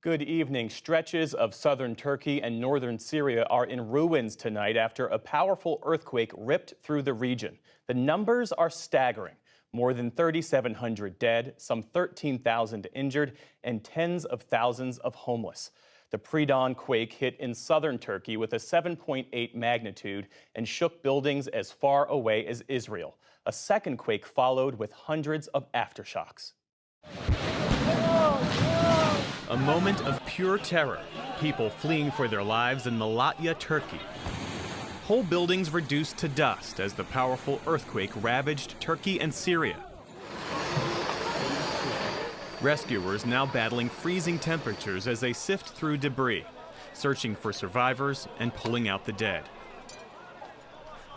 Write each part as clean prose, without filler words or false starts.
Good evening. Stretches of southern Turkey and northern Syria are in ruins tonight after a powerful earthquake ripped through the region. The numbers are staggering. More than 3,700 dead, some 13,000 injured, and tens of thousands of homeless. The pre-dawn quake hit in southern Turkey with a 7.8 magnitude and shook buildings as far away as Israel. A second quake followed with hundreds of aftershocks. A moment of pure terror, people fleeing for their lives in Malatya, Turkey. Whole buildings reduced to dust as the powerful earthquake ravaged Turkey and Syria. Rescuers now battling freezing temperatures as they sift through debris, searching for survivors and pulling out the dead.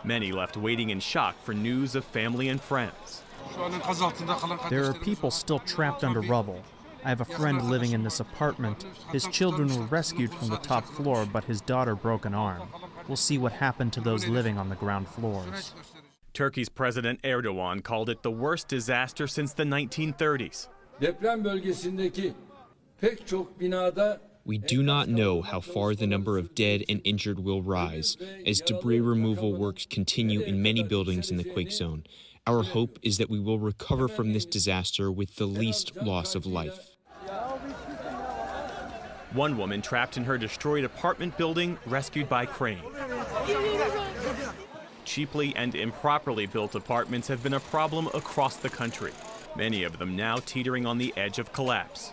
Many left waiting in shock for news of family and friends. There are people still trapped under rubble. I have a friend living in this apartment. His children were rescued from the top floor, but his daughter broke an arm. We'll see what happened to those living on the ground floors. Turkey's President Erdogan called it the worst disaster since the 1930s. We do not know how far the number of dead and injured will rise as debris removal works continue in many buildings in the quake zone. Our hope is that we will recover from this disaster with the least loss of life. One woman trapped in her destroyed apartment building rescued by crane. Cheaply and improperly built apartments have been a problem across the country, many of them now teetering on the edge of collapse.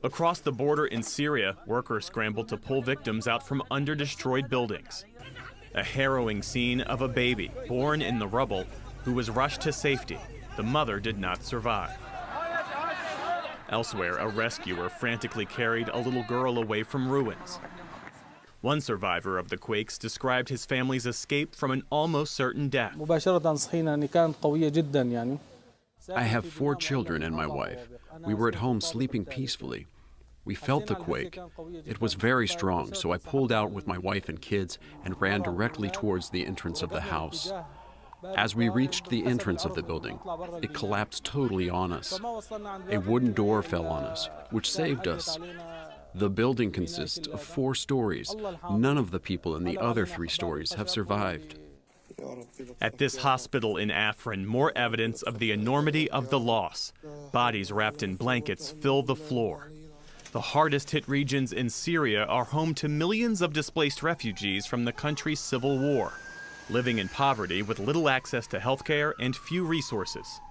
Across the border in Syria, workers scrambled to pull victims out from under destroyed buildings. A harrowing scene of a baby born in the rubble who was rushed to safety. The mother did not survive. Elsewhere, a rescuer frantically carried a little girl away from ruins. One survivor of the quakes described his family's escape from an almost certain death. I have 4 children and my wife. We were at home sleeping peacefully. We felt the quake. It was very strong, so I pulled out with my wife and kids and ran directly towards the entrance of the house. As we reached the entrance of the building, it collapsed totally on us. A wooden door fell on us, which saved us. The building consists of 4 stories. None of the people in the other 3 stories have survived. At this hospital in Afrin, more evidence of the enormity of the loss. Bodies wrapped in blankets fill the floor. The hardest hit regions in Syria are home to millions of displaced refugees from the country's civil war, living in poverty with little access to health care and few resources.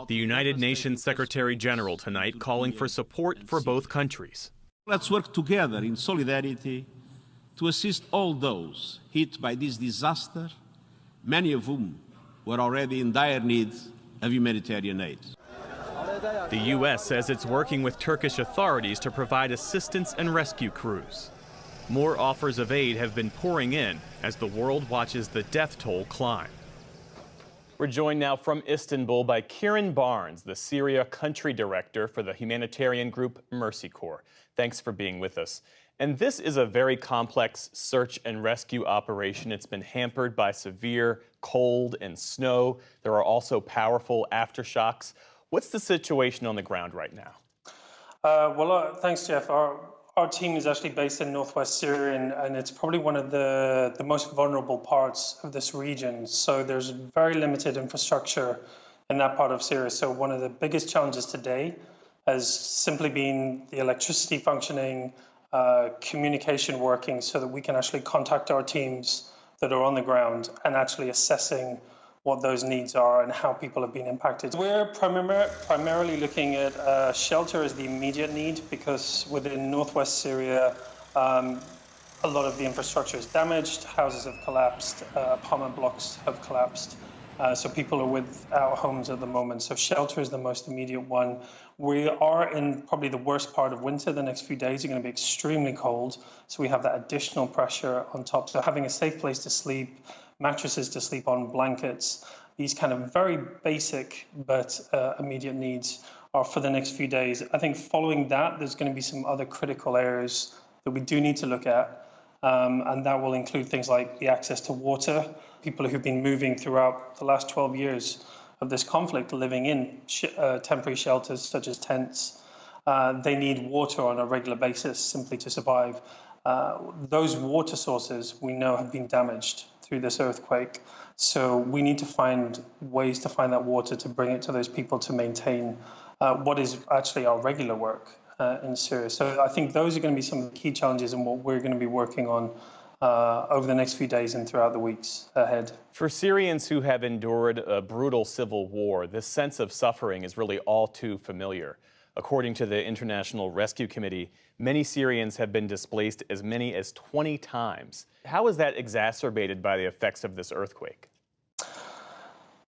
The United Nations Secretary General tonight calling for support for both countries. Let's work together in solidarity to assist all those hit by this disaster, many of whom were already in dire need of humanitarian aid. The U.S. says it's working with Turkish authorities to provide assistance and rescue crews. More offers of aid have been pouring in as the world watches the death toll climb. We're joined now from Istanbul by Kieran Barnes, the Syria Country Director for the humanitarian group Mercy Corps. Thanks for being with us. And this is a very complex search and rescue operation. It's been hampered by severe cold and snow. There are also powerful aftershocks. What's the situation on the ground right now? Thanks, Jeff. Our team is actually based in northwest Syria, and it's probably one of the most vulnerable parts of this region. So there's very limited infrastructure in that part of Syria. So one of the biggest challenges today has simply been the electricity functioning, communication working, so that we can actually contact our teams that are on the ground and actually assessing what those needs are and how people have been impacted. We're primarily looking at shelter as the immediate need, because within northwest Syria, a lot of the infrastructure is damaged, houses have collapsed, apartment blocks have collapsed, so people are without homes at the moment. So shelter is the most immediate one. We are in probably the worst part of winter. The next few days are going to be extremely cold, so we have that additional pressure on top. So having a safe place to sleep, mattresses to sleep on, blankets, these kind of very basic but immediate needs are for the next few days. I think following that, there's going to be some other critical areas that we do need to look at, and that will include things like the access to water. People who've been moving throughout the last 12 years of this conflict, living in temporary shelters such as tents, they need water on a regular basis simply to survive. Those water sources we know have been damaged through this earthquake. So we need to find ways to find that water to bring it to those people to maintain what is actually our regular work in Syria. So I think those are going to be some of the key challenges and what we're going to be working on over the next few days and throughout the weeks ahead. For Syrians who have endured a brutal civil war, this sense of suffering is really all too familiar. According to the International Rescue Committee, many Syrians have been displaced as many as 20 times. How is that exacerbated by the effects of this earthquake?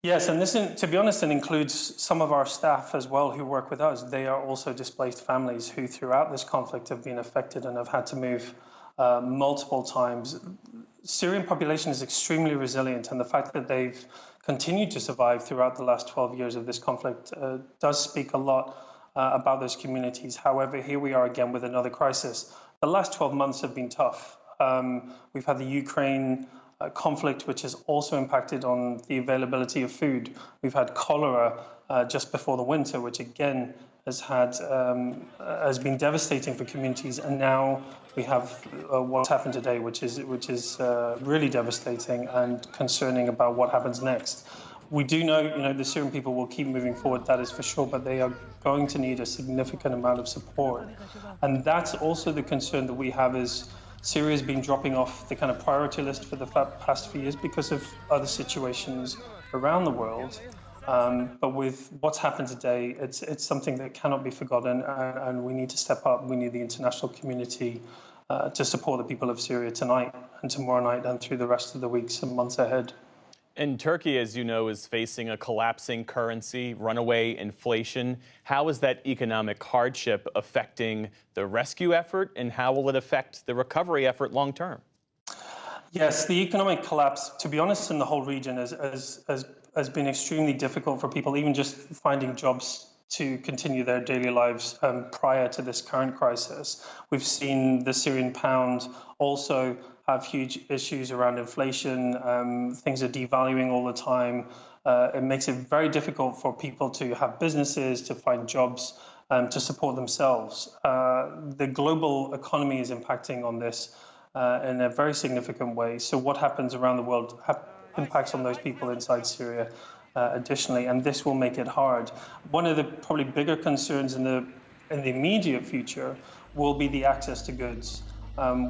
Yes, and this, to be honest, it includes some of our staff as well who work with us. They are also displaced families who throughout this conflict have been affected and have had to move multiple times. Syrian population is extremely resilient, and the fact that they've continued to survive throughout the last 12 years of this conflict does speak a lot about those communities. However, here we are again with another crisis. The last 12 months have been tough. We've had the Ukraine conflict, which has also impacted on the availability of food. We've had cholera just before the winter, which again has been devastating for communities. And now we have what's happened today, which is really devastating and concerning about what happens next. We do know, the Syrian people will keep moving forward, that is for sure, but they are going to need a significant amount of support. And that's also the concern that we have is Syria has been dropping off the kind of priority list for the past few years because of other situations around the world. But with what's happened today, it's something that cannot be forgotten, and we need to step up. We need the international community to support the people of Syria tonight and tomorrow night and through the rest of the weeks and months ahead. And Turkey, as you know, is facing a collapsing currency, runaway inflation. How is that economic hardship affecting the rescue effort, and how will it affect the recovery effort long term? Yes, the economic collapse, to be honest, in the whole region has been extremely difficult for people, even just finding jobs to continue their daily lives prior to this current crisis. We've seen the Syrian pound also have huge issues around inflation. Things are devaluing all the time. It makes it very difficult for people to have businesses, to find jobs, to support themselves. The global economy is impacting on this in a very significant way. So what happens around the world impacts on those people inside Syria additionally, and this will make it hard. One of the probably bigger concerns in the immediate future will be the access to goods.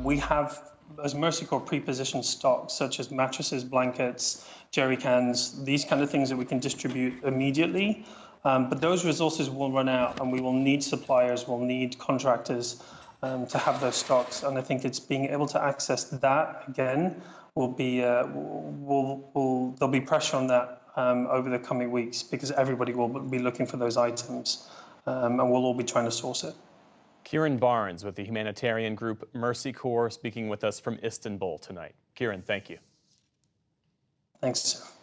We have, as Mercy Corps, pre-positioned stocks such as mattresses, blankets, jerry cans, these kind of things that we can distribute immediately. But those resources will run out, and we will need suppliers, we'll need contractors to have those stocks. And I think it's being able to access that again will be there'll be pressure on that over the coming weeks, because everybody will be looking for those items, and we'll all be trying to source it. Kieran Barnes with the humanitarian group Mercy Corps speaking with us from Istanbul tonight. Kieran, thank you. Thanks.